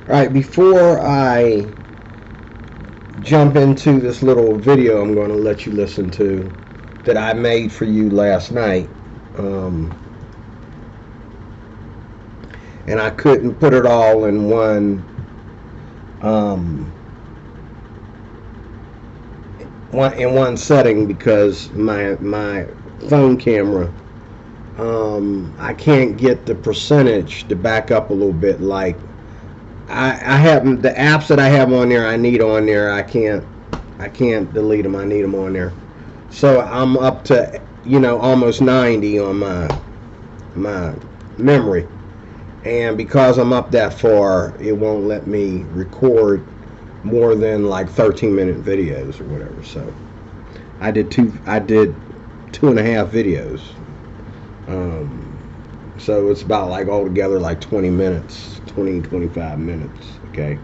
Alright, before I jump into this little video I'm going to let you listen to that I made for you last night, and I couldn't put it all in one setting because my phone camera, I can't get the percentage to back up a little bit. Like I have the apps that I have on there, I need on there. I can't delete them. I need them on there. So I'm up to almost 90 on my memory, and because I'm up that far, it won't let me record more than like 13-minute videos or whatever. So I did two and a half videos. So it's about like altogether like 20 minutes, 25 minutes. Okay.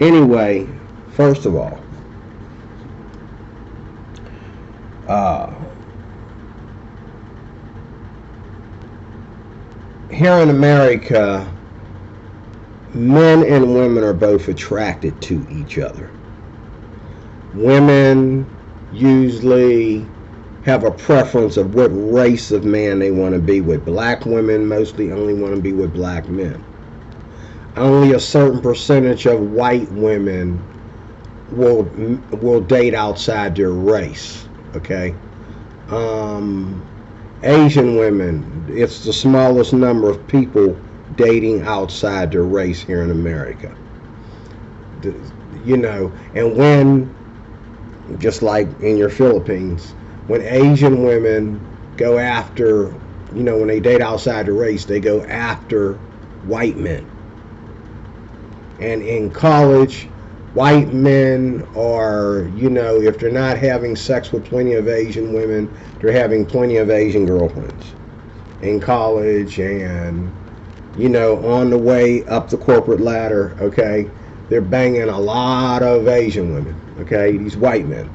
Anyway, first of all, here in America, men and women are both attracted to each other. Women usually have a preference of what race of man they want to be with. Black women mostly only want to be with black men. Only a certain percentage of white women will date outside their race. Okay. Asian women, it's the smallest number of people dating outside their race here in America. And when, just like in your Philippines, when Asian women go after, when they date outside the race, they go after white men. And in college, white men are, if they're not having sex with plenty of Asian women, they're having plenty of Asian girlfriends in college, and, on the way up the corporate ladder, okay, they're banging a lot of Asian women, okay, these white men,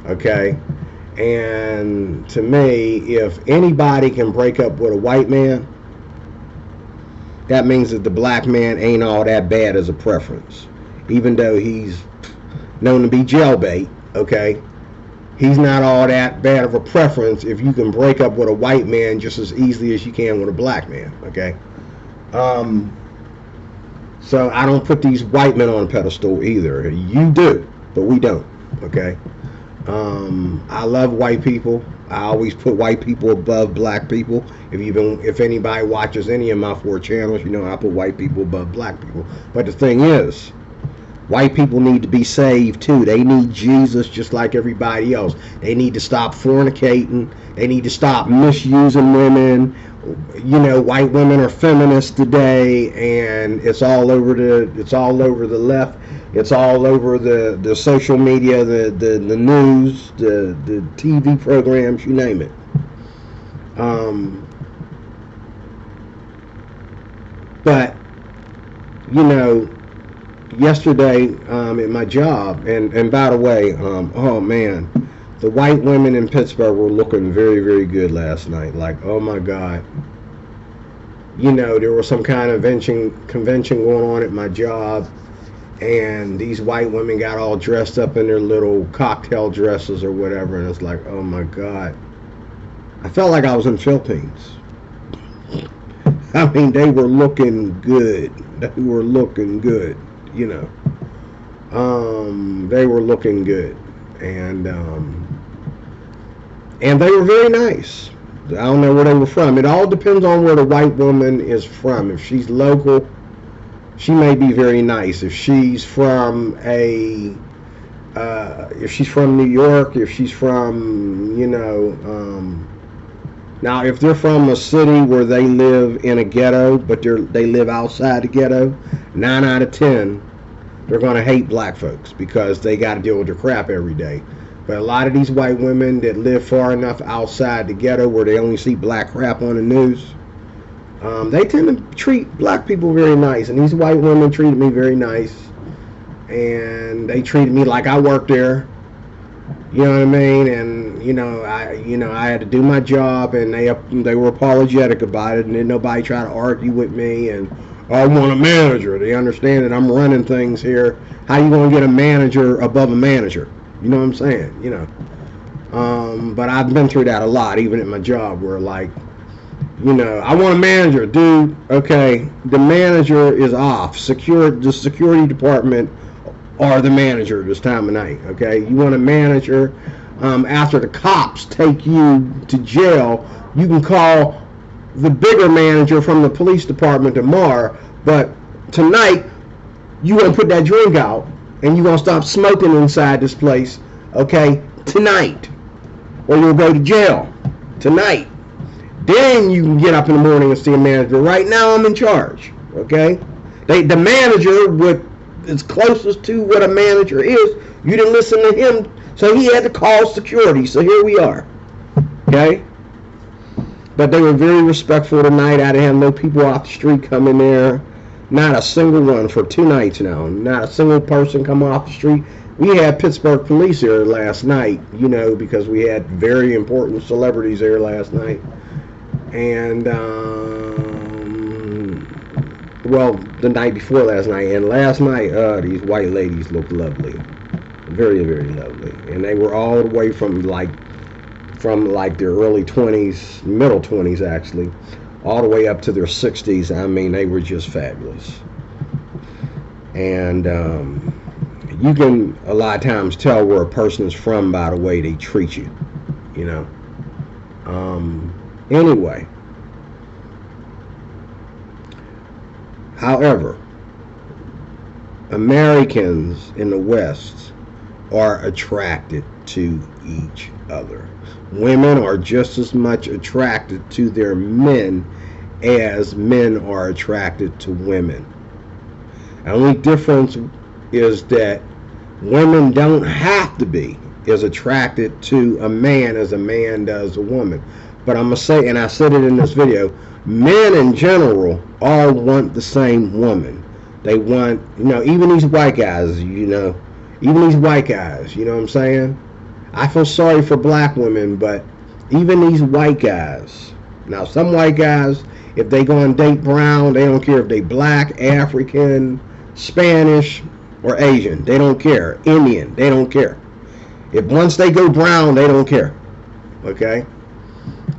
okay. And to me, if anybody can break up with a white man, that means that the black man ain't all that bad as a preference. Even though he's known to be jailbait, okay, he's not all that bad of a preference if you can break up with a white man just as easily as you can with a black man, okay. So I don't put these white men on a pedestal either. You do, but we don't, okay. I love white people. I always put white people above black people. If anybody watches any of my 4 channels, I put white people above black people. But the thing is, white people need to be saved too. They need Jesus just like everybody else. They need to stop fornicating. They need to stop misusing women. White women are feminists today, and it's all over the left. It's all over the social media, the news, the TV programs, you name it. But yesterday at my job, and by the way, oh man, the white women in Pittsburgh were looking very, very good last night. Like, oh my God. There was some kind of convention going on at my job, and these white women got all dressed up in their little cocktail dresses or whatever, and it's like, oh my God. I felt like I was in the Philippines. I mean, they were looking good. They were looking good, They were looking good. And they were very nice. I don't know where they were from. It all depends on where the white woman is from. If she's local, she may be very nice. If she's from if she's from New York, if she's from, now if they're from a city where they live in a ghetto, but they live outside the ghetto, 9 out of 10, they're going to hate black folks because they got to deal with their crap every day. But a lot of these white women that live far enough outside the ghetto where they only see black crap on the news, they tend to treat black people very nice. And these white women treated me very nice. And they treated me like I worked there. You know what I mean? And, I had to do my job, and they were apologetic about it, and then nobody tried to argue with me. And I want a manager. They understand that I'm running things here. How you gonna get a manager above a manager? You know what I'm saying? But I've been through that a lot, even at my job, where like, I want a manager, dude. Okay, the manager is off. The security department are the manager this time of night. Okay, you want a manager. After the cops take you to jail, you can call the bigger manager from the police department tomorrow. But tonight, you gonna put that drink out, and you gonna stop smoking inside this place. Okay, tonight, or you'll go to jail tonight. Then you can get up in the morning and see a manager. Right now, I'm in charge. Okay, the manager is closest to what a manager is. You didn't listen to him, so he had to call security. So here we are. Okay, but they were very respectful tonight. I didn't have no people off the street coming there. Not a single one for 2 nights now. Not a single person come off the street. We had Pittsburgh police here last night, because we had very important celebrities there last night. And, the night before last night. And last night, these white ladies looked lovely. Very, very lovely. And they were all the way from their early 20s, middle 20s actually, all the way up to their 60s. I mean, they were just fabulous. And you can a lot of times tell where a person is from by the way they treat you, Anyway, however, Americans in the West are attracted to each other. Women are just as much attracted to their men as men are attracted to women. The only difference is that women don't have to be as attracted to a man as a man does a woman. But I'm going to say, and I said it in this video, men in general all want the same woman. They want, even these white guys, even these white guys, you know what I'm saying? I feel sorry for black women, but even these white guys, now some white guys, if they go and date brown, they don't care if they black, African, Spanish, or Asian. They don't care. Indian, they don't care. If once they go brown, they don't care. Okay?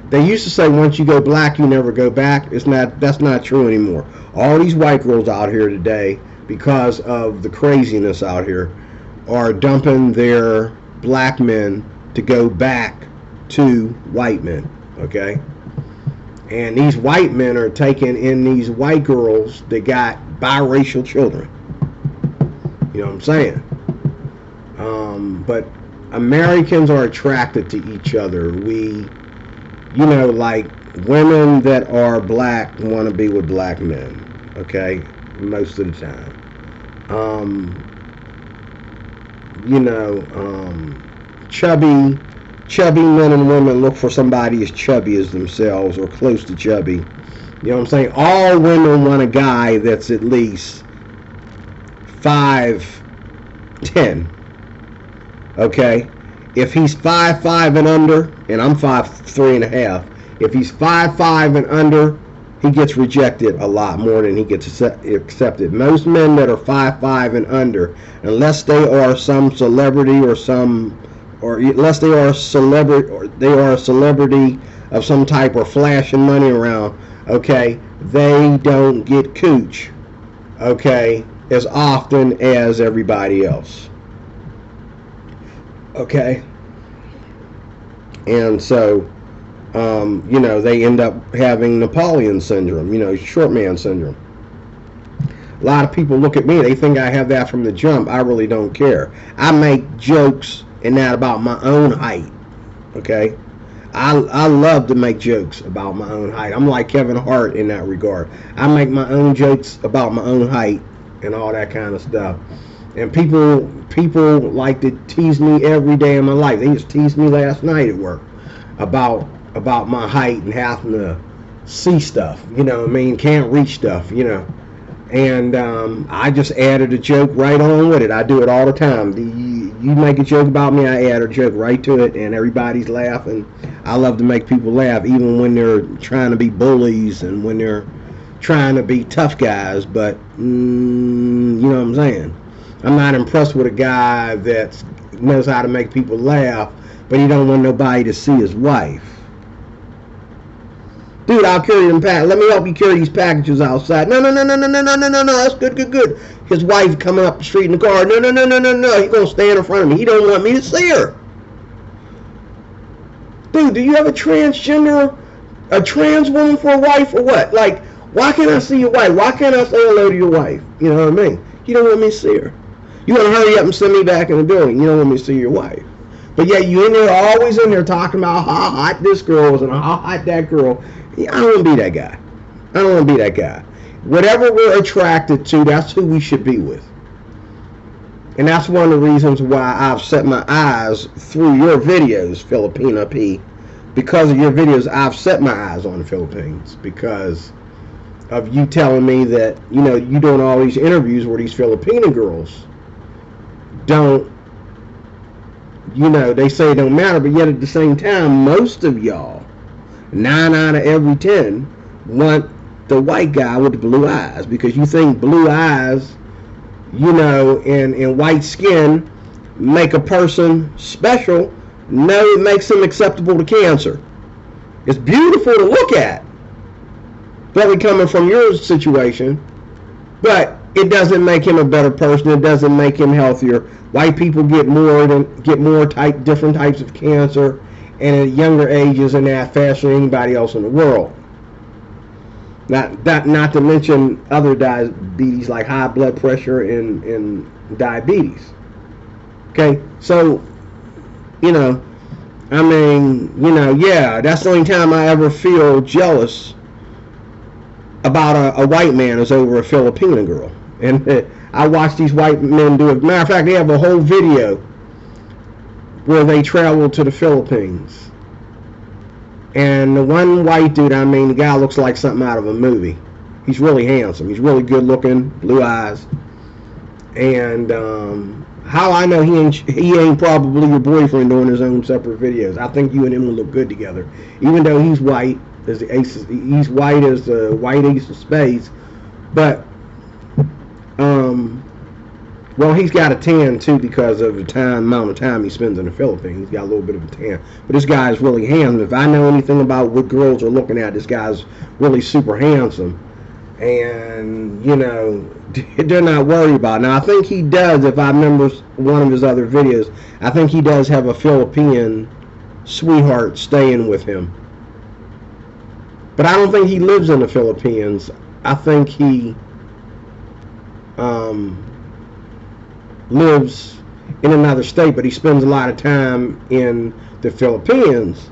They used to say once you go black, you never go back. That's not true anymore. All these white girls out here today, because of the craziness out here, are dumping their black men to go back to white men. Okay? And these white men are taking in these white girls that got biracial children. You know what I'm saying? But Americans are attracted to each other. We, like women that are black want to be with black men. Okay? Most of the time. Chubby men and women look for somebody as chubby as themselves or close to chubby. You know what I'm saying? All women want a guy that's at least 5'10". Okay? If he's 5'5" and under, and I'm 5'3.5", if he's 5'5" and under, he gets rejected a lot more than he gets accepted. Most men that are 5'5" and under, unless they are some celebrity unless they are a celebrity of some type or flashing money around, okay, they don't get cooch, okay, as often as everybody else. Okay? And so, they end up having Napoleon syndrome, short man syndrome. A lot of people look at me, they think I have that from the jump. I really don't care. I make jokes and that about my own height. Okay? I love to make jokes about my own height. I'm like Kevin Hart in that regard. I make my own jokes about my own height and all that kind of stuff. And people like to tease me every day of my life. They just teased me last night at work about my height and having to see stuff, can't reach stuff, And I just added a joke right on with it. I do it all the time. you make a joke about me, I add a joke right to it, and everybody's laughing. I love to make people laugh, even when they're trying to be bullies and when they're trying to be tough guys. But you know what I'm saying? I'm not impressed with a guy that knows how to make people laugh, but he don't want nobody to see his wife. Dude, I'll carry them let me help you carry these packages outside. No. That's good. His wife coming up the street in the car. No. He's gonna stand in front of me. He don't want me to see her. Dude, do you have a trans woman for a wife or what? Like, why can't I see your wife? Why can't I say hello to your wife? You know what I mean? You don't want me to see her. You want to hurry up and send me back in the building. You don't want me to see your wife. But yet you in there, always in there talking about how hot this girl is and how hot that girl. I don't want to be that guy. I don't want to be that guy. Whatever we're attracted to, that's who we should be with. And that's one of the reasons why I've set my eyes through your videos, Filipina P. Because of your videos, I've set my eyes on the Philippines. Because of you telling me that, you know, you doing all these interviews where these Filipina girls don't, you know, they say it don't matter, but yet at the same time, most of y'all, 9 out of every 10, want the white guy with the blue eyes, because you think blue eyes, you know, and white skin make a person special. No, it makes them acceptable to cancer. It's beautiful to look at, probably coming from your situation, but it doesn't make him a better person. It doesn't make him healthier. White people get different types of cancer, and at younger ages and that faster than anybody else in the world. Not to mention other diabetes like high blood pressure and diabetes. Okay, so, you know, I mean, you know, yeah, that's the only time I ever feel jealous about a white man is over a Filipina girl. And I watch these white men do it. Matter of fact, they have a whole video where they travel to the Philippines. And the one white dude, I mean, the guy looks like something out of a movie. He's really handsome. He's really good looking, blue eyes. And how I know he ain't probably your boyfriend doing his own separate videos. I think you and him will look good together. Even though he's white, he's white as the white ace of spades. But well, he's got a tan too because of the amount of time he spends in the Philippines. He's got a little bit of a tan. But this guy is really handsome. If I know anything about what girls are looking at, this guy's really super handsome. And, you know, they're not worried about it. Now, I think he does, if I remember one of his other videos, I think he does have a Philippine sweetheart staying with him. But I don't think he lives in the Philippines. I think he lives in another state, but he spends a lot of time in the Philippines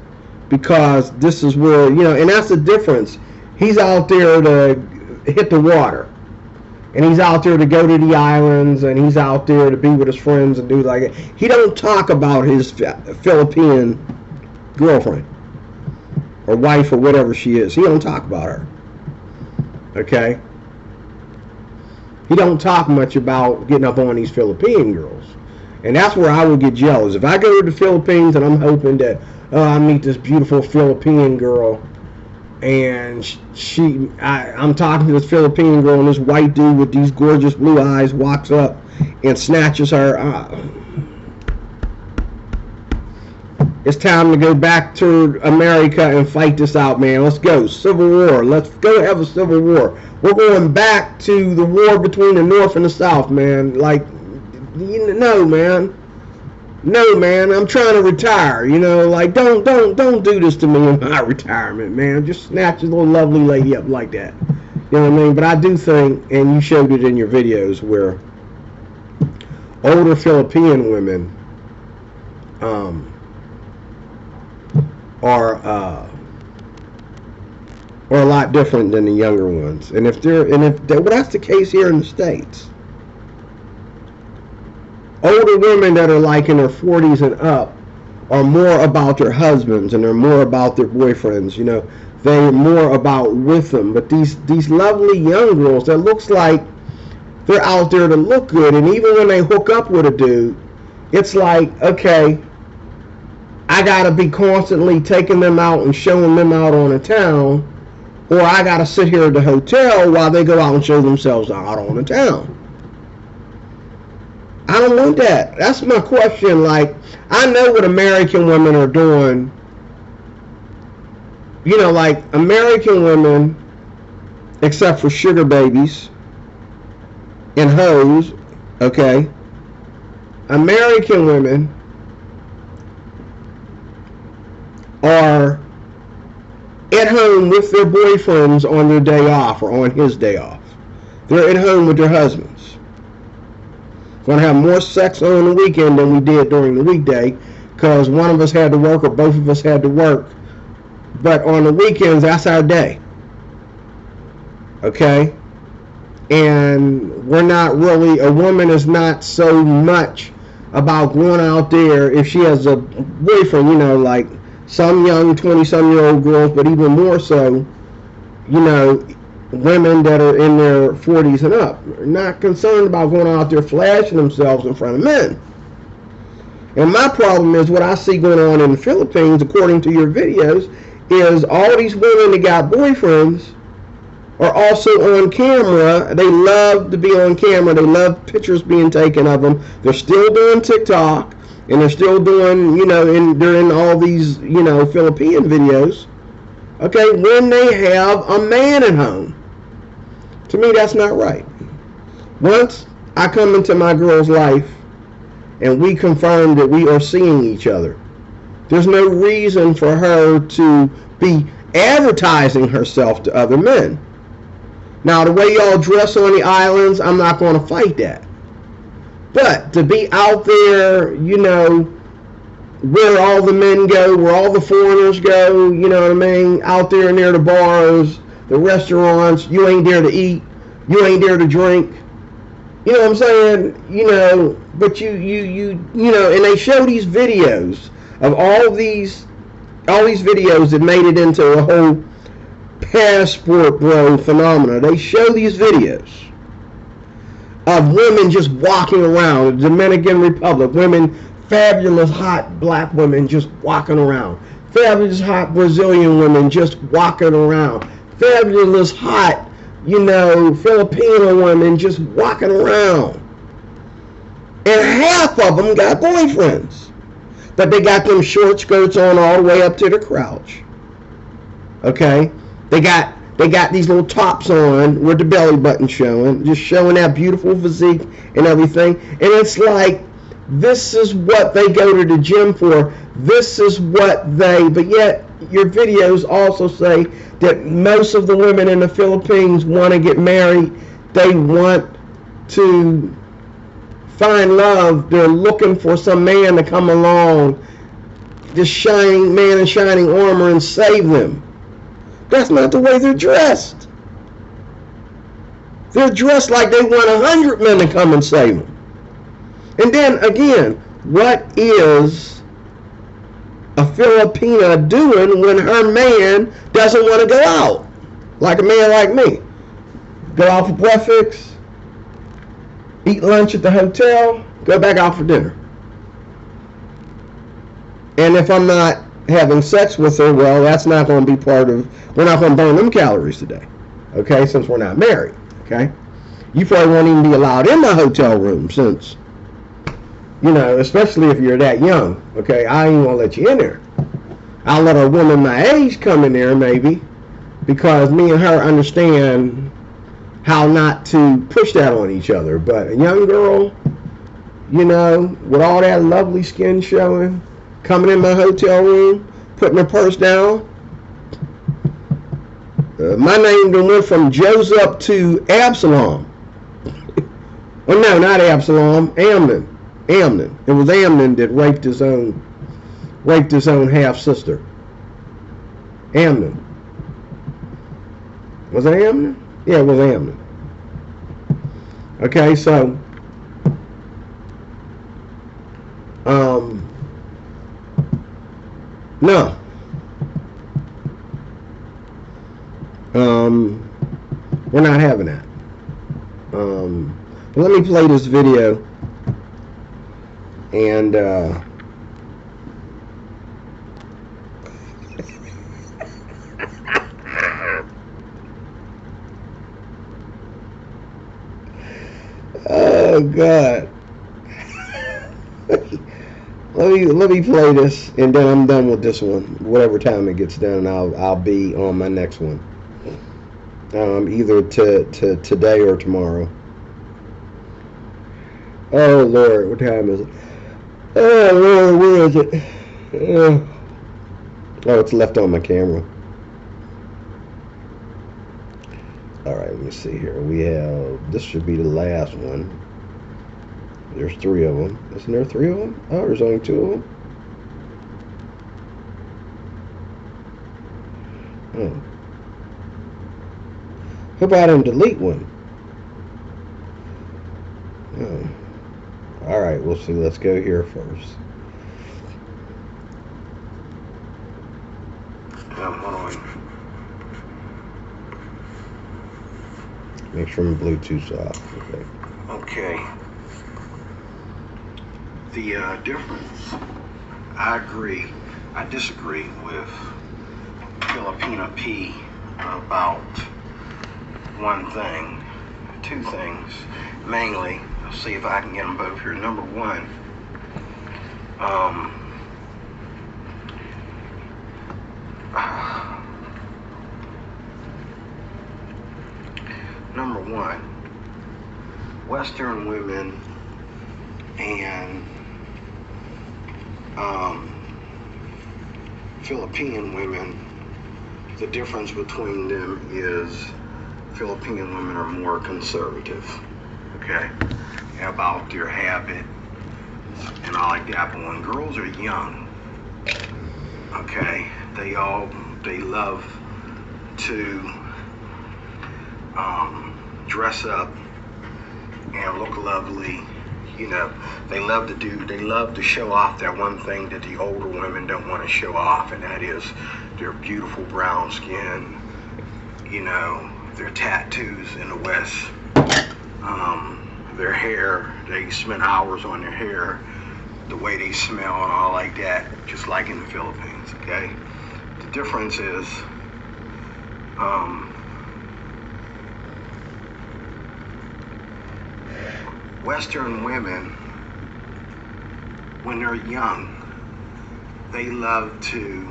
because this is where, you know, and that's the difference. He's out there to hit the water, and he's out there to go to the islands, and he's out there to be with his friends and do like it. He don't talk about his Philippine girlfriend or wife or whatever she is. He don't talk about her. Okay? He don't talk much about getting up on these Philippine girls. And that's where I would get jealous. If I go to the Philippines and I'm hoping that I meet this beautiful Philippine girl, and I'm talking to this Philippine girl, and this white dude with these gorgeous blue eyes walks up and snatches her. It's time to go back to America and fight this out, man. Let's go. Civil War. Let's go have a civil war. We're going back to the war between the North and the South, man. Like, no, man. No, man. I'm trying to retire. You know, like, don't do this to me in my retirement, man. Just snatch a little lovely lady up like that. You know what I mean? But I do think, and you showed it in your videos, where older Philippine women are a lot different than the younger ones. And if that's the case here in the States, older women that are like in their 40s and up are more about their husbands, and they're more about their boyfriends. You know, they're more about with them. But these lovely young girls that looks like they're out there to look good, and even when they hook up with a dude, it's like, okay, I gotta be constantly taking them out and showing them out on the town, or I gotta sit here at the hotel while they go out and show themselves out on the town. I don't want that. That's my question. Like, I know what American women are doing. You know, like American women, except for sugar babies and hoes, okay? American women are at home with their boyfriends on their day off or on his day off. They're at home with their husbands. Going to have more sex on the weekend than we did during the weekday because one of us had to work or both of us had to work. But on the weekends, that's our day. Okay? And we're not really, a woman is not so much about going out there if she has a boyfriend, you know, like some young 20-some-year-old girls, but even more so, you know, women that are in their 40s and up are not concerned about going out there flashing themselves in front of men. And my problem is what I see going on in the Philippines, according to your videos, is all these women that got boyfriends are also on camera. They love to be on camera. They love pictures being taken of them. They're still doing TikTok, and they're still doing, you know, they're in all these, you know, Philippine videos. Okay, when they have a man at home. To me, that's not right. Once I come into my girl's life and we confirm that we are seeing each other, there's no reason for her to be advertising herself to other men. Now, the way y'all dress on the islands, I'm not going to fight that. But to be out there, you know, where all the men go, where all the foreigners go, you know what I mean, out there near the bars, the restaurants, you ain't there to eat, you ain't there to drink. You know what I'm saying? You know, but you know, and they show these videos of all these videos that made it into a whole passport bro phenomena. They show these videos of women just walking around the Dominican Republic, women, fabulous hot black women just walking around, fabulous hot Brazilian women just walking around, fabulous hot, you know, Filipino women just walking around, and half of them got boyfriends, but they got them short skirts on all the way up to the crotch. Okay, they got these little tops on with the belly button showing, just showing that beautiful physique and everything. And it's like, this is what they go to the gym for. This is what they, but yet your videos also say that most of the women in the Philippines want to get married. They want to find love. They're looking for some man to come along, this shining man in shining armor, and save them. That's not the way they're dressed. They're dressed like they want 100 men to come and save them. And then again, what is a Filipina doing when her man doesn't want to go out? Like a man like me. Go out for breakfast, eat lunch at the hotel, go back out for dinner. And if I'm not having sex with her, well, that's not going to be part of, we're not going to burn them calories today, okay, since we're not married, okay? You probably won't even be allowed in the hotel room since, you know, especially if you're that young, okay? I ain't going to let you in there. I'll let a woman my age come in there maybe, because me and her understand how not to push that on each other. But a young girl, you know, with all that lovely skin showing, coming in my hotel room, putting her purse down. My name then went from Joseph to Absalom. Oh no, not Absalom, Amnon. Amnon. It was Amnon that raped his own half sister. Amnon. Was it Amnon? Yeah, it was Amnon. Okay, so no. We're not having that. Let me play this video. And oh God. Let me play this, and then I'm done with this one. Whatever time it gets done, I'll be on my next one. Either to today or tomorrow. Oh Lord, what time is it? Oh Lord, where is it? Oh, it's left on my camera. All right, let me see here. We have, this should be the last one. There's three of them. Isn't there three of them? Oh, there's only two of them. Oh. How about him delete one? Oh. All right, we'll see. Let's go here first. Hold on. Make sure my Bluetooth's off. Okay. Okay. The difference, I agree. I disagree with Filipina P about one thing, two things, mainly. I'll see if I can get them both here. Number one, Western women and Philippine women, the difference between them is Philippine women are more conservative, okay, about their habit and all like that. But when girls are young, okay, they love to dress up and look lovely. You know, they love to show off that one thing that the older women don't want to show off, and that is their beautiful brown skin, you know, their tattoos in the West, their hair. They spend hours on their hair, the way they smell and all like that, just like in the Philippines, okay? The difference is, Western women, when they're young, they love to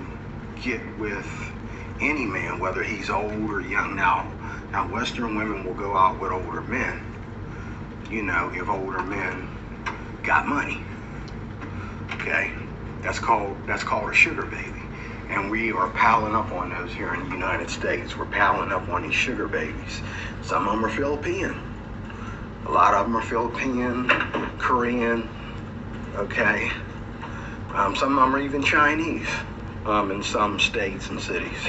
get with any man, whether he's old or young. Now Western women will go out with older men, you know, if older men got money. Okay, that's called a sugar baby, and we are piling up on those here in the United States. We're piling up on these sugar babies. Some of them are Filipino. A lot of them are Philippine, Korean, okay. Some of them are even Chinese in some states and cities.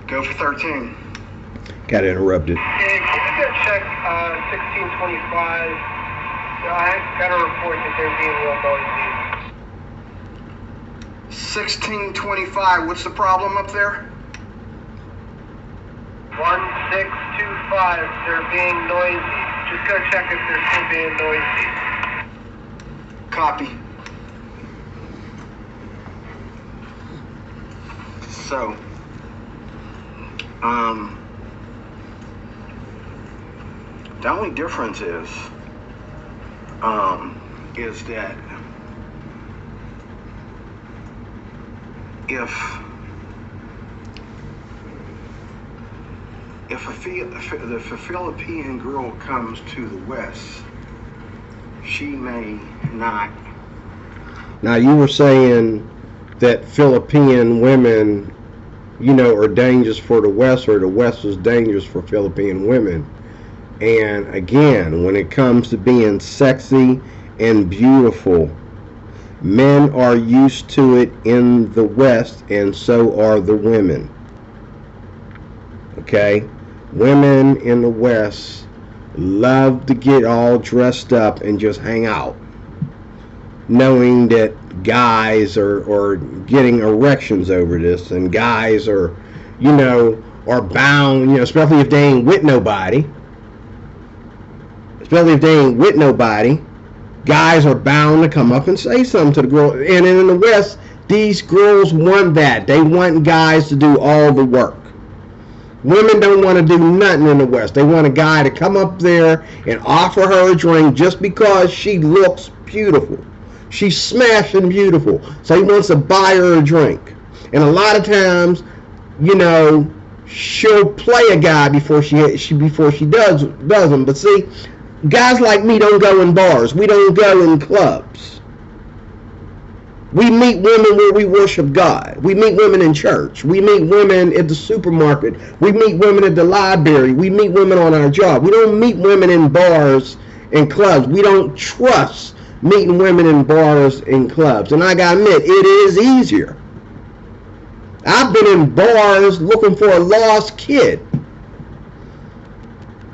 Go for 13. Got interrupted. Hey, can you go check 1625? I got a report that they're being real noisy. 1625, what's the problem up there? 1625, they're being noisy. Just go check if they're still being noisy. Copy. So, the only difference is that if a Philippine girl comes to the West, she may not. Now you were saying that Philippine women, you know, are dangerous for the West, or the West is dangerous for Philippine women. And again, when it comes to being sexy and beautiful, men are used to it in the West, and so are the women. Okay? Women in the West love to get all dressed up and just hang out, knowing that guys are getting erections over this, and guys are, you know, are bound, you know, especially if they ain't with nobody, especially if they ain't with nobody, guys are bound to come up and say something to the girl. And in the West, these girls want that. They want guys to do all the work. Women don't want to do nothing in the West. They want a guy to come up there and offer her a drink just because she looks beautiful. She's smashing beautiful. So he wants to buy her a drink. And a lot of times, you know, she'll play a guy before she does them. But see, guys like me don't go in bars. We don't go in clubs. We meet women where we worship God. We meet women in church. We meet women at the supermarket. We meet women at the library. We meet women on our job. We don't meet women in bars and clubs. We don't trust meeting women in bars and clubs. And I gotta admit, it is easier. I've been in bars looking for a lost kid.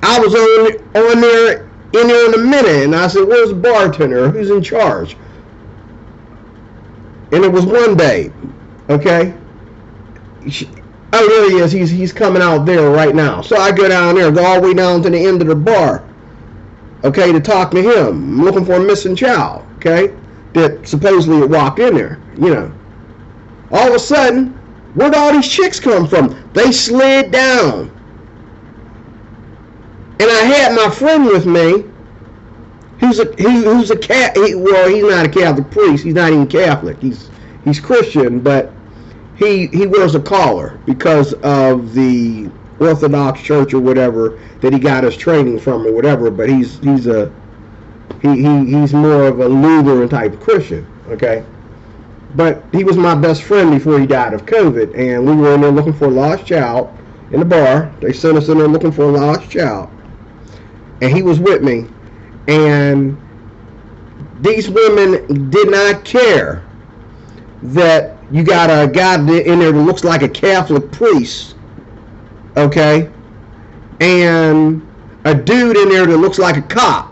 I was on there in a minute, and I said, "Where's the bartender? Who's in charge?" And it was one day, okay? Oh, there he is. He's coming out there right now. So I go down there, go all the way down to the end of the bar, okay, to talk to him. I'm looking for a missing child, okay, that supposedly walked in there, you know. All of a sudden, where'd all these chicks come from? They slid down. And I had my friend with me, who's a well, he's not a Catholic priest. He's not even Catholic. He's Christian, but he wears a collar because of the Orthodox Church or whatever that he got his training from or whatever. But he's more of a Lutheran type of Christian. Okay, but he was my best friend before he died of COVID, and we were in there looking for a lost child in the bar. They sent us in there looking for a lost child, and he was with me. And these women did not care that you got a guy in there that looks like a Catholic priest, okay, and a dude in there that looks like a cop,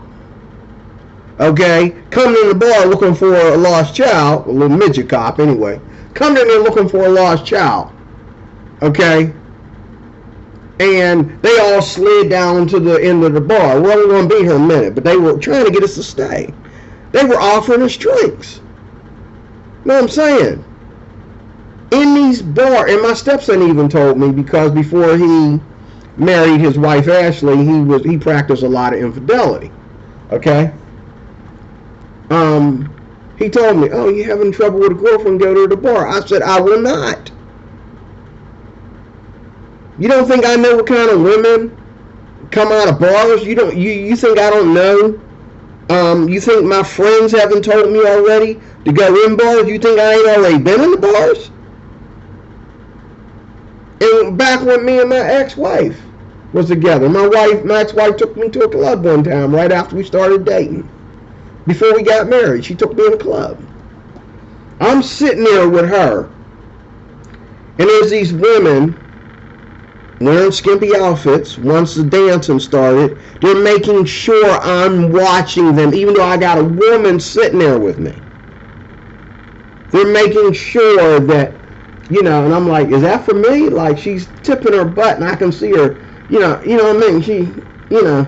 okay, coming in the bar looking for a lost child, a little midget cop anyway, coming in there looking for a lost child, okay. And they all slid down to the end of the bar. We're only going to be here a minute, but they were trying to get us to stay. They were offering us drinks. You know what I'm saying? In these bars, and my stepson even told me, because before he married his wife Ashley, he practiced a lot of infidelity. Okay? He told me, "Oh, you having trouble with a girlfriend? Go to the bar." I said, "I will not." You don't think I know what kind of women come out of bars? You think I don't know? You think my friends haven't told me already to go in bars? You think I ain't already been in the bars? And back when me and my ex-wife was together, my ex-wife took me to a club one time right after we started dating. Before we got married, she took me in a club. I'm sitting there with her, and there's these women wearing skimpy outfits. Once the dancing started, they're making sure I'm watching them, even though I got a woman sitting there with me. They're making sure that, you know, and I'm like, is that for me? Like, she's tipping her butt, and I can see her, you know what I mean? She, you know,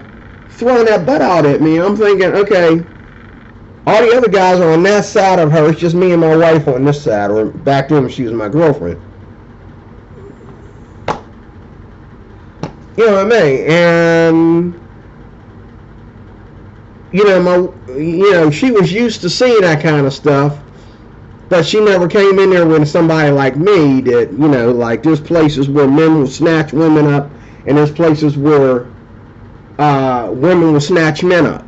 throwing that butt out at me. I'm thinking, okay, all the other guys are on that side of her. It's just me and my wife on this side, or back then she was my girlfriend. You know what I mean? And she was used to seeing that kind of stuff, but she never came in there with somebody like me that, you know, like there's places where men will snatch women up, and there's places where women will snatch men up.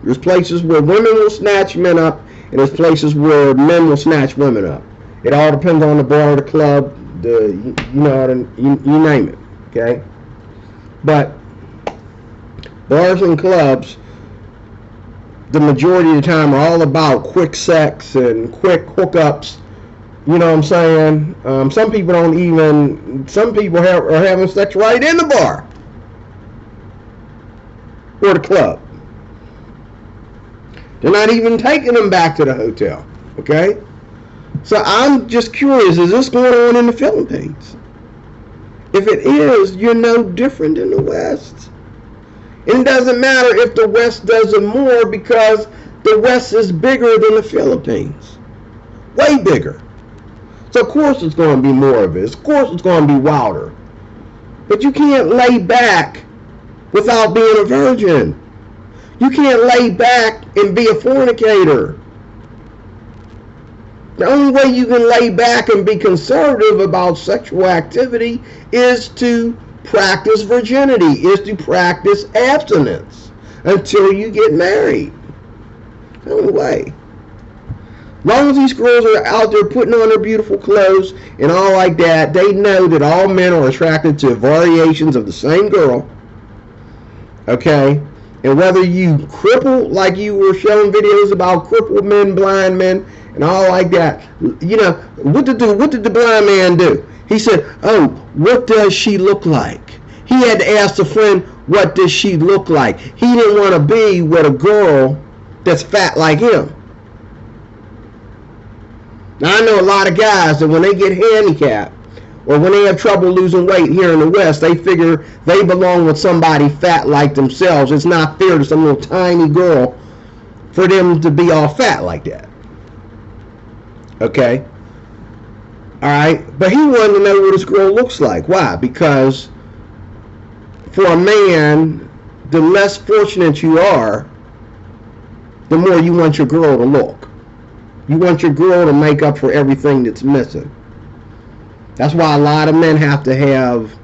There's places where women will snatch men up, and there's places where men will snatch women up. It all depends on the bar or the club, you name it, okay? But bars and clubs, the majority of the time, are all about quick sex and quick hookups. You know what I'm saying? Some people are having sex right in the bar or the club. They're not even taking them back to the hotel. Okay? So I'm just curious, is this going on in the Philippines? If it is, you're no different in the West. And it doesn't matter if the West does it more, because the West is bigger than the Philippines. Way bigger. So of course it's going to be more of it. Of course it's going to be wilder. But you can't lay back without being a virgin. You can't lay back and be a fornicator. The only way you can lay back and be conservative about sexual activity is to practice virginity, is to practice abstinence until you get married. The only way. As long as these girls are out there putting on their beautiful clothes and all like that, they know that all men are attracted to variations of the same girl. Okay? And whether you cripple, like you were showing videos about crippled men, blind men, and all like that, you know, what did the blind man do? He said, oh, what does she look like? He had to ask a friend, what does she look like? He didn't want to be with a girl that's fat like him. Now, I know a lot of guys that when they get handicapped or when they have trouble losing weight here in the West, they figure they belong with somebody fat like themselves. It's not fair to some little tiny girl for them to be all fat like that. Okay? Alright? But he wanted to know what this girl looks like. Why? Because for a man, the less fortunate you are, the more you want your girl to look. You want your girl to make up for everything that's missing. That's why a lot of men have to have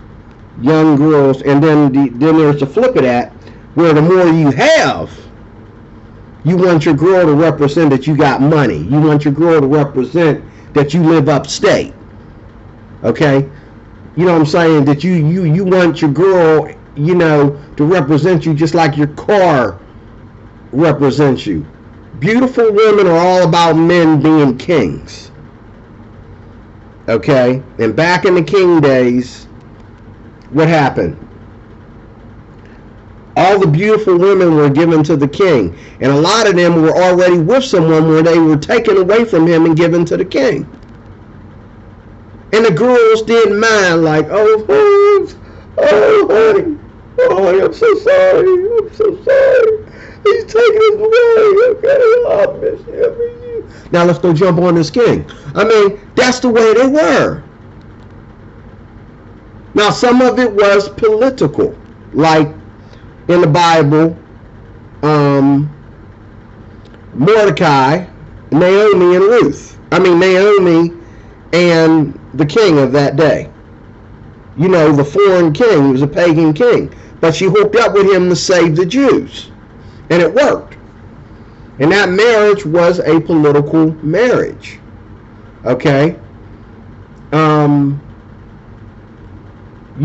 young girls, and then there's the flip of that, where the more you have, you want your girl to represent that you got money. You want your girl to represent that you live upstate. Okay? You know what I'm saying? That you want your girl, you know, to represent you just like your car represents you. Beautiful women are all about men being kings. Okay? And back in the king days, what happened? All the beautiful women were given to the king. And a lot of them were already with someone where they were taken away from him and given to the king. And the girls didn't mind, like, oh, honey, oh, I'm so sorry, I'm so sorry. He's taking us away, okay? I'll miss you. Now let's go jump on this king. I mean, that's the way they were. Now some of it was political, like in the Bible, Mordecai, Naomi, and Ruth. I mean, Naomi and the king of that day. You know, the foreign king. He was a pagan king. But she hooked up with him to save the Jews. And it worked. And that marriage was a political marriage. Okay? You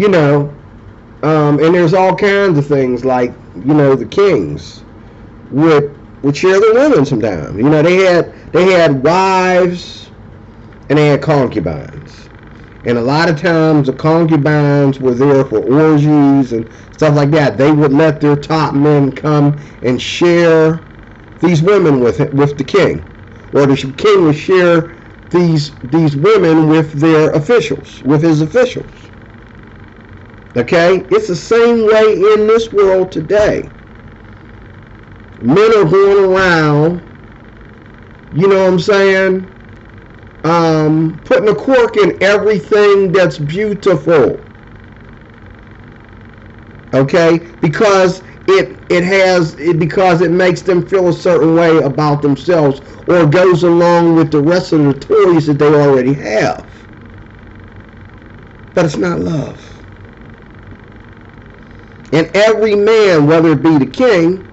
know, and there's all kinds of things like, you know, the kings would share their women sometimes. You know, they had wives and they had concubines. And a lot of times the concubines were there for orgies and stuff like that. They would let their top men come and share these women with the king. Or the king would share these women with their officials, with his officials. Okay? It's the same way in this world today. Men are going around, you know what I'm saying, putting a cork in everything that's beautiful. Okay? Because because it makes them feel a certain way about themselves, or goes along with the rest of the toys that they already have. But it's not love. And every man, whether it be the king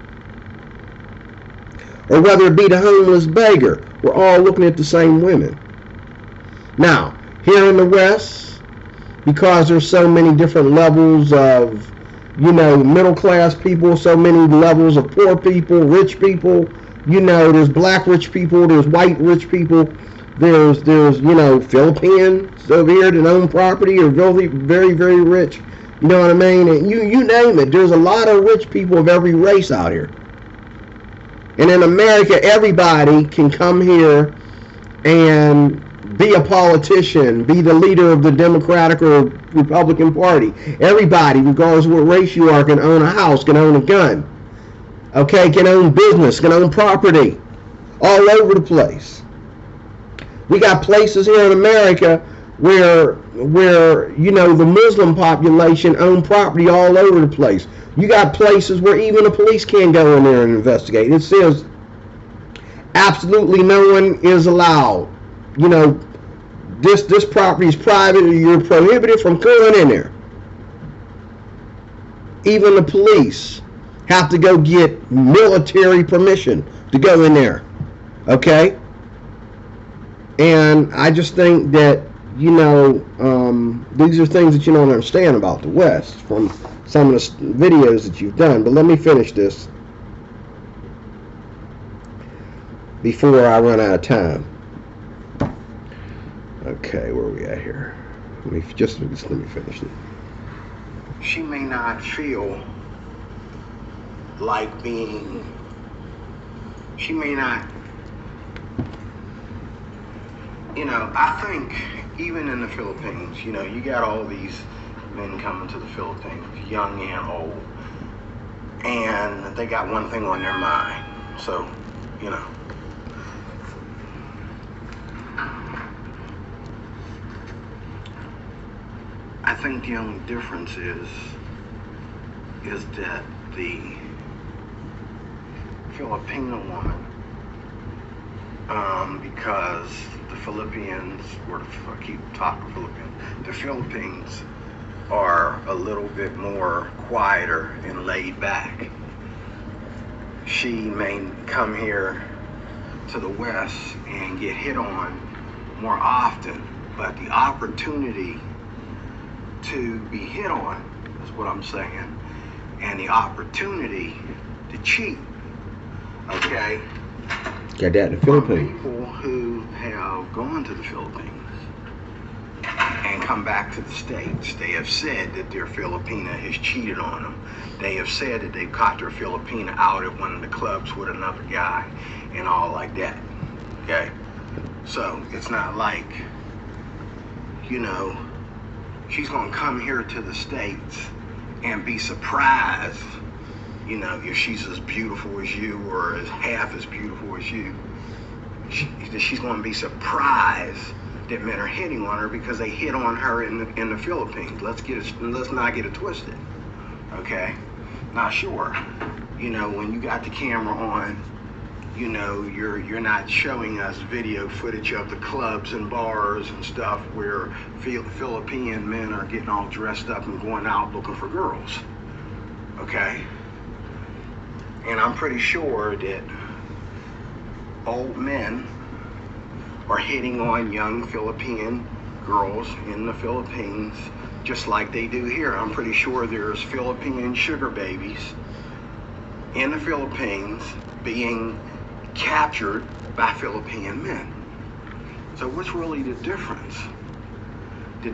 or whether it be the homeless beggar, we're all looking at the same women. Now, here in the West, because there's so many different levels of, you know, middle class people, so many levels of poor people, rich people, you know, there's black rich people, there's white rich people, there's you know, Filipinos over here that own property or very, very, very rich. You know what I mean? And you name it. There's a lot of rich people of every race out here. And in America, everybody can come here and be a politician, be the leader of the Democratic or Republican Party. Everybody, regardless of what race you are, can own a house, can own a gun, okay, can own business, can own property, all over the place. We got places here in America where the Muslim population own property all over the place. You got places where even the police can't go in there and investigate. It says absolutely no one is allowed. This property is private, or you're prohibited from going in there. Even the police have to go get military permission to go in there. Okay? And I just think that, these are things that you don't understand about the West from some of the videos that you've done. But let me finish this before I run out of time. Okay, where are we at here? Let me finish it. She may not feel like she may not, I think even in the Philippines, you got all these men coming to the Philippines, young and old, and they got one thing on their mind. So, I think the only difference is that the Filipino woman, because the Philippines, I keep talking Philippines, the Philippines are a little bit more quieter and laid back. She may come here to the West and get hit on more often, but the opportunity to be hit on is what I'm saying, and the opportunity to cheat, okay? Got that in the Philippines. People who have gone to the Philippines and come back to the States, they have said that their Filipina has cheated on them. They have said that they've caught their Filipina out at one of the clubs with another guy and all like that, okay? So it's not like, she's gonna come here to the States and be surprised, if she's as beautiful as you or as half as beautiful as you. She's gonna be surprised that men are hitting on her because they hit on her in the Philippines. Let's not get it twisted, okay? Now, sure, when you got the camera on, you're not showing us video footage of the clubs and bars and stuff where Philippine men are getting all dressed up and going out looking for girls, okay? And I'm pretty sure that old men are hitting on young Philippine girls in the Philippines just like they do here. I'm pretty sure there's Philippine sugar babies in the Philippines being captured by Philippine men. So what's really the difference? The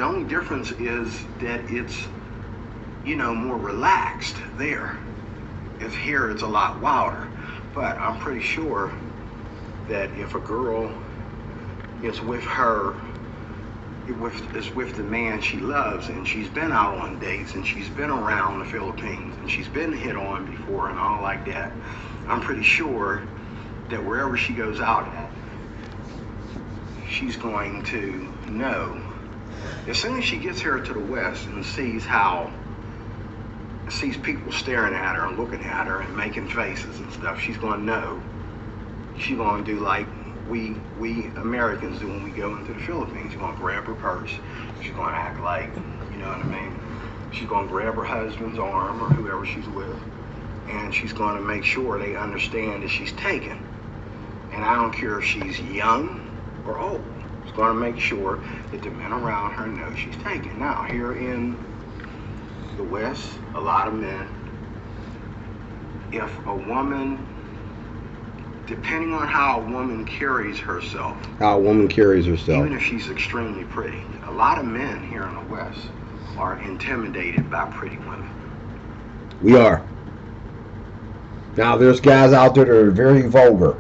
only difference is that it's, more relaxed there. It's here, it's a lot wilder. But I'm pretty sure that if a girl is with the man she loves, and she's been out on dates, and she's been around the Philippines, and she's been hit on before and all like that, I'm pretty sure that wherever she goes out at, she's going to know, as soon as she gets here to the West and sees people staring at her and looking at her and making faces and stuff, she's going to know. She's going to do like we Americans do when we go into the Philippines. She's going to grab her purse. She's going to act like, you know what I mean? She's going to grab her husband's arm or whoever she's with, and she's going to make sure they understand that she's taken. And I don't care if she's young or old. She's going to make sure that the men around her know she's taken. Now, here in the West, a lot of men, if a woman, depending on how a woman carries herself, even if she's extremely pretty, a lot of men here in the West are intimidated by pretty women. We are. Now, there's guys out there that are very vulgar.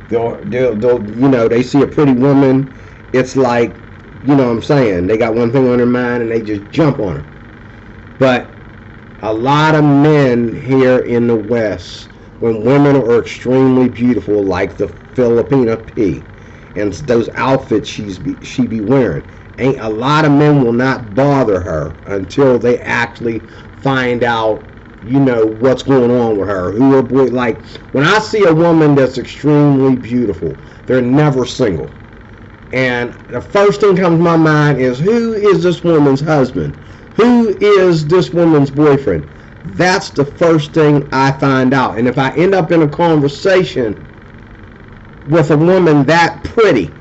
They see a pretty woman, it's like, you know what I'm saying, they got one thing on their mind and they just jump on her. But a lot of men here in the West, when women are extremely beautiful, like the Filipina P, and those outfits she be wearing, ain't a lot of men will not bother her until they actually find out, what's going on with her. Who her boy, like when I see a woman that's extremely beautiful, they're never single. And the first thing comes to my mind is, who is this woman's husband? Who is this woman's boyfriend? That's the first thing I find out. And if I end up in a conversation with a woman that pretty,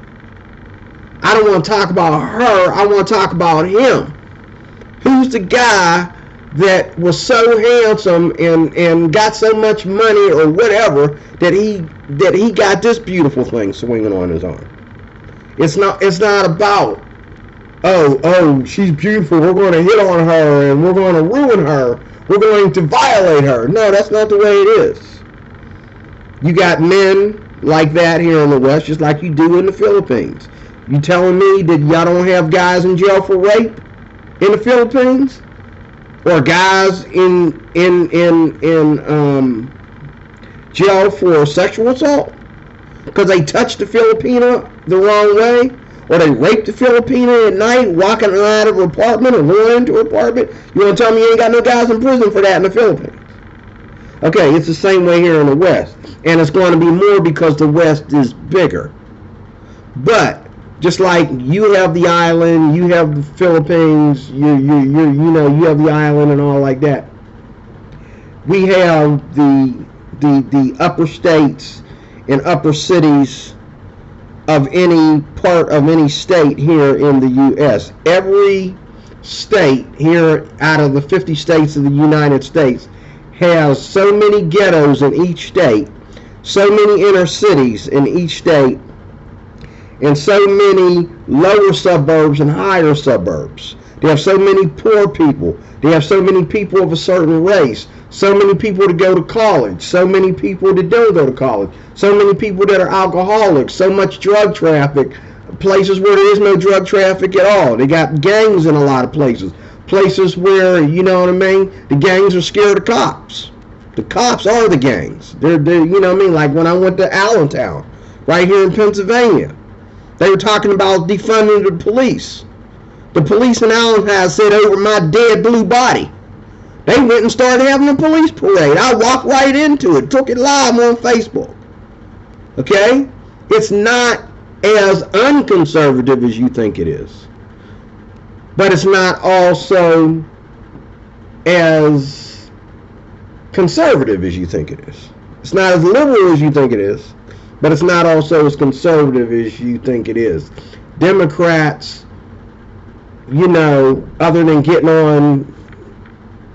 I don't want to talk about her. I want to talk about him. Who's the guy that was so handsome and got so much money or whatever that he got this beautiful thing swinging on his arm? It's not about, oh, she's beautiful, we're going to hit on her and we're going to ruin her, we're going to violate her. No, that's not the way it is. You got men like that here in the West, just like you do in the Philippines. You telling me that y'all don't have guys in jail for rape in the Philippines? Or guys in jail for sexual assault? Because they touched the Filipina the wrong way, or they raped the Filipina at night, walking out of her apartment or going into her apartment. You want to tell me you ain't got no guys in prison for that in the Philippines? Okay, it's the same way here in the West, and it's going to be more because the West is bigger. But just like you have the island, you have the Philippines, you have the island and all like that. We have the upper states and upper cities of any part of any state here in the U.S. Every state here out of the 50 states of the United States has so many ghettos in each state, so many inner cities in each state, and so many lower suburbs and higher suburbs. They have so many poor people. They have so many people of a certain race. So many people to go to college. So many people that don't go to college. So many people that are alcoholics. So much drug traffic. Places where there is no drug traffic at all. They got gangs in a lot of places. Places where, you know what I mean, the gangs are scared of cops. The cops are the gangs. They're you know what I mean? Like when I went to Allentown, right here in Pennsylvania, they were talking about defunding the police. The police in Allentown said, over my dead blue body. They went and started having a police parade. I walked right into it, took it live on Facebook. Okay? It's not as unconservative as you think it is. But it's not also as conservative as you think it is. It's not as liberal as you think it is. But it's not also as conservative as you think it is. Democrats, other than getting on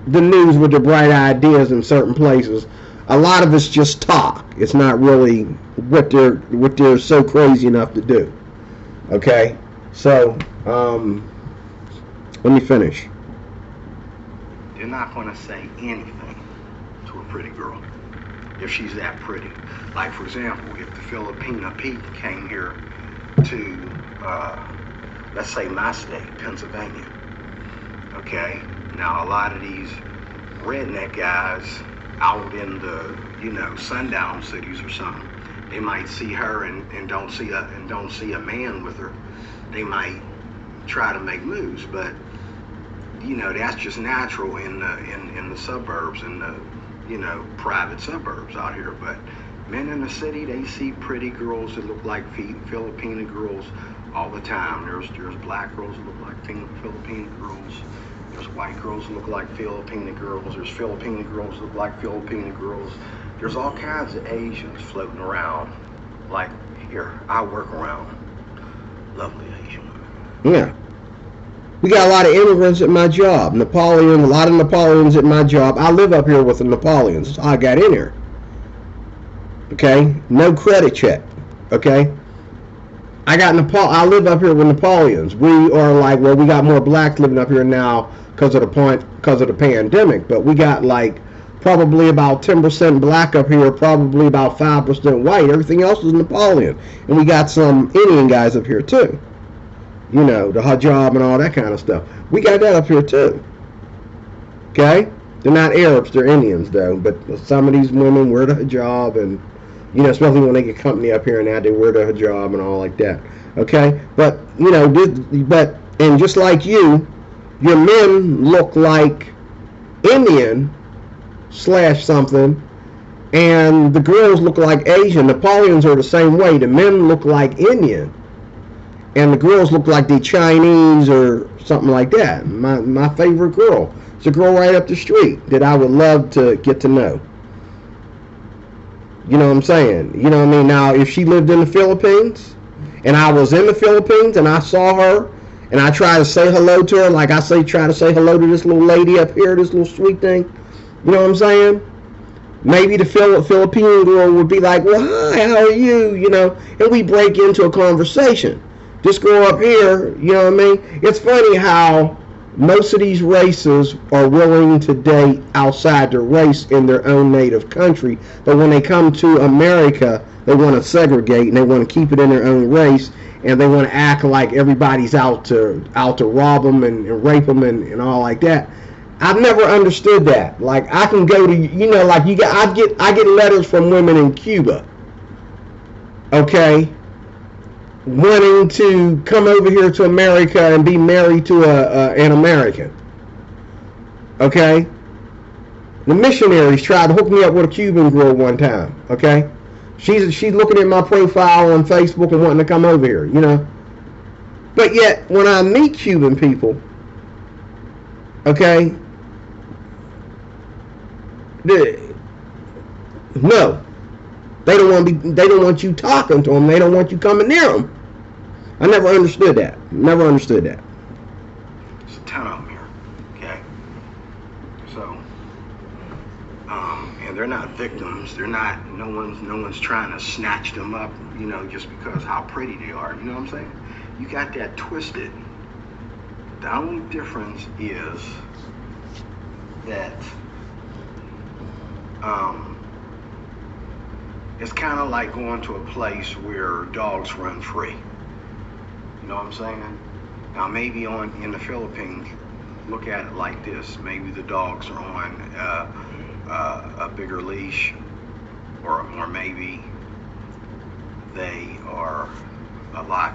the news with their bright ideas in certain places, a lot of it's just talk. It's not really what they're so crazy enough to do. Okay? So, let me finish. They're not going to say anything to a pretty girl if she's that pretty. Like, for example, if the Filipina Pete came here to, let's say my state, Pennsylvania, okay? Now, a lot of these redneck guys out in the, sundown cities or something, they might see her and don't see a man with her. They might try to make moves, but that's just natural in the suburbs and the private suburbs out here. But men in the city, they see pretty girls that look like Filipina girls all the time. There's black girls that look like Filipina girls. There's white girls that look like Filipina girls. There's Filipina girls that look like Filipina girls. There's all kinds of Asians floating around. Like here, I work around lovely Asian women. Yeah. We got a lot of immigrants at my job. A lot of Napoleons at my job. I live up here with the Napoleons. That's how I got in here. Okay? No credit check. Okay? I live up here with Napoleons. We are we got more blacks living up here now because of the pandemic, but we got probably about 10% black up here, probably about 5% white. Everything else is Napoleon. And we got some Indian guys up here too. You know, the hijab and all that kind of stuff. We got that up here too. Okay? They're not Arabs, they're Indians though. But some of these women wear the hijab, and you know, especially when they get company up here and that, they wear the hijab and all like that. Okay? But you know, and just like you, your men look like Indian slash something, and the girls look like Asian. Napoleons are the same way. The men look like Indian, and the girls look like they Chinese or something like that. My favorite girl. It's a girl right up the street that I would love to get to know. You know what I'm saying? You know what I mean? Now, if she lived in the Philippines, and I was in the Philippines, and I saw her, and I try to say hello to her, like I try to say hello to this little lady up here, this little sweet thing. You know what I'm saying? Maybe the Filipino girl would be like, well, hi, how are you? You know, and we break into a conversation. This girl up here, you know what I mean? It's funny how most of these races are willing to date outside their race in their own native country, but when they come to America, they want to segregate and they want to keep it in their own race, and they want to act like everybody's out to rob them and rape them and all like that. I've never understood that. Like, I can go to, you know, like I get letters from women in Cuba, okay, wanting to come over here to America and be married to an American. Okay? The missionaries tried to hook me up with a Cuban girl one time. Okay? She's looking at my profile on Facebook and wanting to come over here, you know. But yet, when I meet Cuban people, okay, no. They don't want you talking to them. They don't want you coming near them. I never understood that. Never understood that. There's a ton of them here, okay? So, and they're not victims. They're not. No one's trying to snatch them up, you know, just because how pretty they are. You know what I'm saying? You got that twisted. The only difference is that it's kind of like going to a place where dogs run free. You know what I'm saying? Now maybe in the Philippines, look at it like this. Maybe the dogs are on a bigger leash, or maybe they are a lot,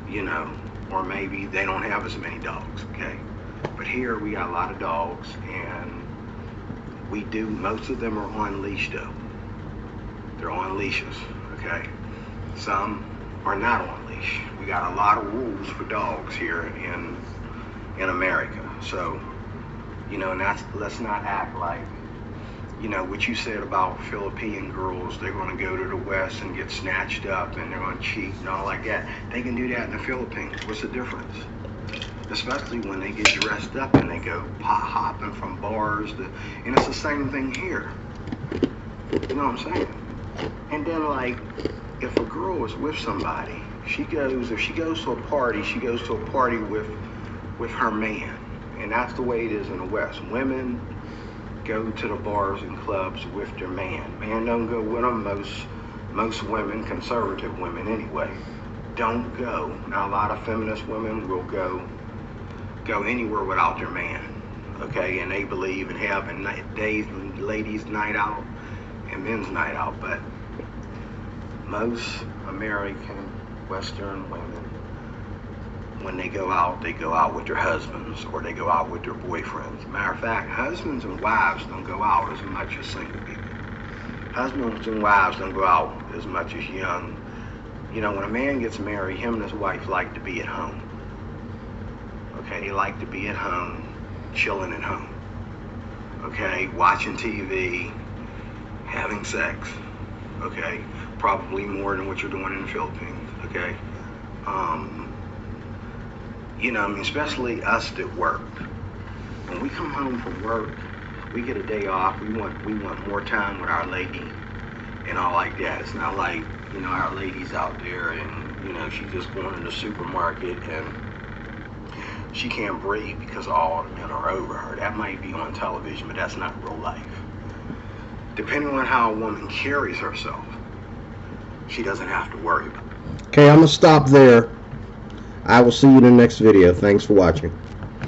you know, or maybe they don't have as many dogs, okay? But here we got a lot of dogs, and most of them are on leash though. They're on leashes, okay? Some are not on leash. We got a lot of rules for dogs here in America. So, you know, and let's not act like, you know, what you said about Philippine girls, they're going to go to the West and get snatched up and they're going to cheat and all like that. They can do that in the Philippines. What's the difference? Especially when they get dressed up and they go pot hopping from bars and it's the same thing here. You know what I'm saying? And then, like, if a girl is with somebody, if she goes to a party, she goes to a party with her man. And that's the way it is in the West. Women go to the bars and clubs with their man. Man don't go with them. Most women, conservative women anyway, don't go. Now, a lot of feminist women will go anywhere without their man. Okay? And they believe in having ladies' night out and men's night out, but most American Western women, when they go out with their husbands or they go out with their boyfriends. Matter of fact, husbands and wives don't go out as much as single people. Husbands and wives don't go out as much as young. You know, when a man gets married, him and his wife like to be at home. Okay, they like to be at home, chilling at home. Okay, watching TV, having sex, okay, probably more than what you're doing in the Philippines, okay. You know, I mean, especially us that work. When we come home from work, we get a day off. We want more time with our lady and all like that. It's not like, you know, our lady's out there and, you know, she's just going to the supermarket and she can't breathe because all the men are over her. That might be on television, but that's not real life. Depending on how a woman carries herself, she doesn't have to worry about it. Okay, I'm going to stop there. I will see you in the next video. Thanks for watching.